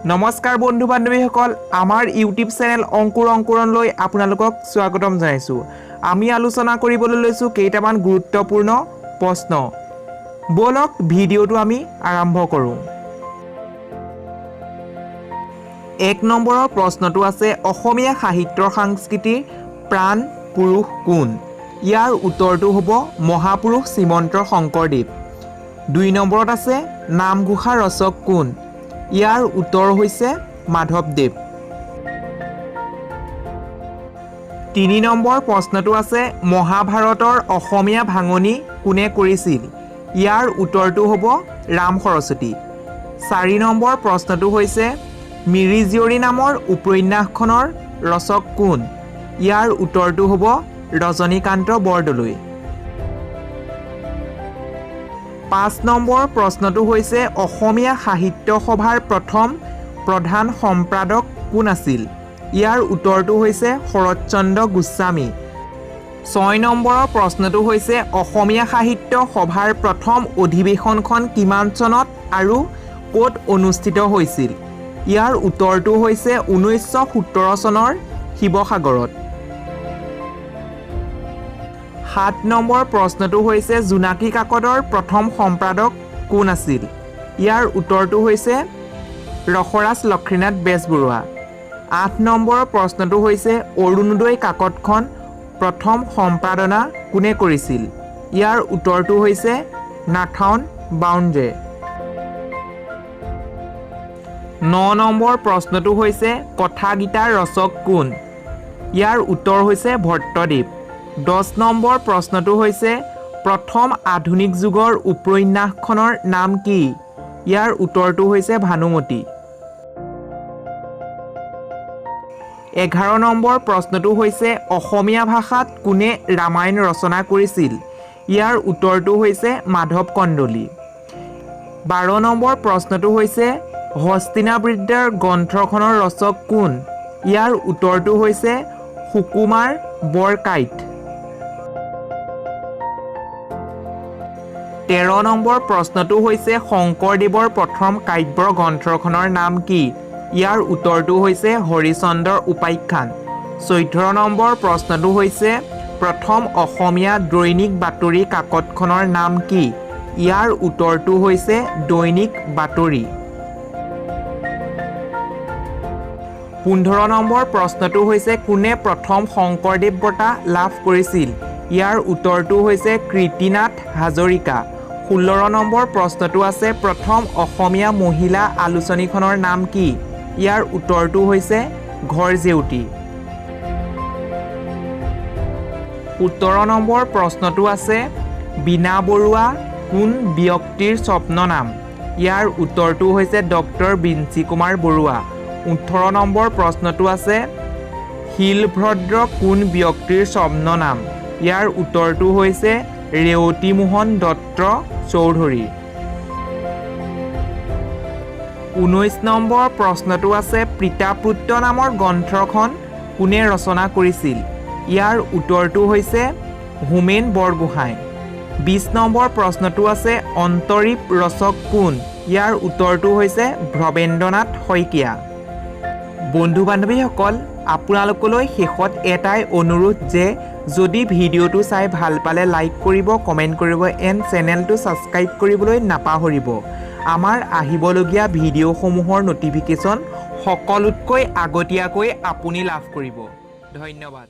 নমস্কাৰ বন্ধু বান্ধৱীসকল, আমাৰ ইউটিউব চেনেল অংকুৰণলৈ আপোনালোকক স্বাগতম জনাইছোঁ। আমি আলোচনা কৰিবলৈ লৈছোঁ কেইটামান গুৰুত্বপূৰ্ণ প্ৰশ্ন। বলক ভিডিঅ'টো আমি আৰম্ভ কৰোঁ। 1 নম্বৰৰ প্ৰশ্নটো আছে অসমীয়া সাহিত্যৰ সংস্কৃতিৰ প্ৰাণ পুৰুষ কোন? ইয়াৰ উত্তৰটো হ'ব মহাপুৰুষ শ্ৰীমন্ত শংকৰদেৱ। 2 নম্বৰত আছে নামঘোষা ৰচক কোন? ইয়াৰ উত্তৰ হৈছে মাধৱদেৱ। 3 নম্বৰ প্ৰশ্নটো আছে মহাভাৰতৰ অসমীয়া ভাঙনি কোনে কৰিছিল? ইয়াৰ উত্তৰটো হ'ব ৰাম সৰস্বতী। 4 নম্বৰ প্ৰশ্নটো হৈছে মিৰি জীয়ৰী নামৰ উপন্যাসখনৰ ৰচক কোন? ইয়াৰ উত্তৰটো হ'ব ৰজনীকান্ত বৰদলৈ। 5 নম্বৰ প্ৰশ্নটো হৈছে অসমীয়া সাহিত্য সভাৰ প্ৰথম প্ৰধান সম্পাদক কোন আছিল? ইয়াৰ উত্তৰটো হৈছে শৰৎচন্দ্ৰ গোস্বামী। 6 নম্বৰৰ প্ৰশ্নটো হৈছে অসমীয়া সাহিত্য সভাৰ প্ৰথম অধিৱেশনখন কিমান চনত আৰু ক'ত অনুষ্ঠিত হৈছিল? ইয়াৰ উত্তৰটো হৈছে 1917 চনৰ শিৱসাগৰত। 7 নম্বৰ প্ৰশ্নটো হৈছে জোনাকী কাকতৰ প্ৰথম সম্পাদক কোন আছিল? ইয়াৰ উত্তৰটো হৈছে ৰসৰাজ লক্ষ্মীনাথ বেজবৰুৱা। 8 নম্বৰৰ প্ৰশ্নটো হৈছে অৰুণোদয় কাকতখন প্ৰথম সম্পাদনা কোনে কৰিছিল? ইয়াৰ উত্তৰটো হৈছে নাথান বাউণ্ডে। 9 নম্বৰ প্ৰশ্নটো হৈছে কথাগীতাৰ ৰচক কোন? ইয়াৰ উত্তৰ হৈছে ভট্টদেৱ। 10 নম্বৰ প্ৰশ্নটো হৈছে প্ৰথম আধুনিক যুগৰ উপন্যাসখনৰ নাম কি? ইয়াৰ উত্তৰটো হৈছে ভানুমতী। 11 নম্বৰ প্ৰশ্নটো হৈছে অসমীয়া ভাষাত কোনে ৰামায়ণ ৰচনা কৰিছিল? ইয়াৰ উত্তৰটো হৈছে মাধৱ কন্দলী। 12 নম্বৰ প্ৰশ্নটো হৈছে হস্তিনাবৃত্তাৰ গ্ৰন্থখনৰ ৰচক কোন? ইয়াৰ উত্তৰটো হৈছে সুকুমাৰ বৰকাইত। 13 নম্বৰ প্ৰশ্নটো হৈছে শংকৰদেৱৰ প্ৰথম কাব্য গ্ৰন্থখনৰ নাম কি? ইয়াৰ উত্তৰটো হৈছে হৰিচন্দ্ৰৰ উপাখ্যান। 14 নম্বৰ প্ৰশ্নটো হৈছে প্ৰথম অসমীয়া দৈনিক বাতৰি কাকতখনৰ নাম কি? ইয়াৰ উত্তৰটো হৈছে দৈনিক বাতৰি। 15 নম্বৰ প্ৰশ্নটো হৈছে কোনে প্ৰথম শংকৰদেৱ বঁটা লাভ কৰিছিল? ইয়াৰ উত্তৰটো হৈছে কীৰ্তিনাথ হাজৰিকা। 16 নম্বৰ প্ৰশ্নটো আছে প্ৰথম অসমীয়া মহিলা আলোচনীখনৰ নাম কি? ইয়াৰ উত্তৰটো হৈছে ঘৰ জেউতী। 17 নম্বৰ প্ৰশ্নটো আছে বীণা বৰুৱা কোন ব্যক্তিৰ স্বপ্ন নাম? ইয়াৰ উত্তৰটো হৈছে ডক্টৰ বিঞ্চি কুমাৰ বৰুৱা। 18 নম্বৰ প্ৰশ্নটো আছে শিলভদ্ৰ কোন ব্যক্তিৰ স্বপ্ন নাম? ইয়াৰ উত্তৰটো হৈছে ৰেৱতী মোহন দত্ত চৌধুৰী। 19 নম্বৰ প্ৰশ্নটো আছে পিতাপুত্ৰ নামৰ গ্ৰন্থখন কোনে ৰচনা কৰিছিল? ইয়াৰ উত্তৰটো হৈছে হোমেন বৰগোহাঁই। 20 নম্বৰ প্ৰশ্নটো আছে অন্তৰীপ ৰচক কোন? ইয়াৰ উত্তৰটো হৈছে ভৱেন্দ্ৰনাথ শইকীয়া। বন্ধু বান্ধৱীসকল, আপোনালোকলৈ শেষত এটাই অনুৰোধ যে যদি ভিডিঅ'টো চাই ভাল পালে লাইক কৰিব, কমেণ্ট কৰিব এণ্ড চেনেলটো ছাবস্ক্ৰাইব কৰিবলৈ নাপাহৰিব। আমাৰ আহিবলগীয়া ভিডিঅ'সমূহৰ ন'টিফিকেশ্যন সকলোতকৈ আগতীয়াকৈ আপুনি লাভ কৰিব। ধন্যবাদ।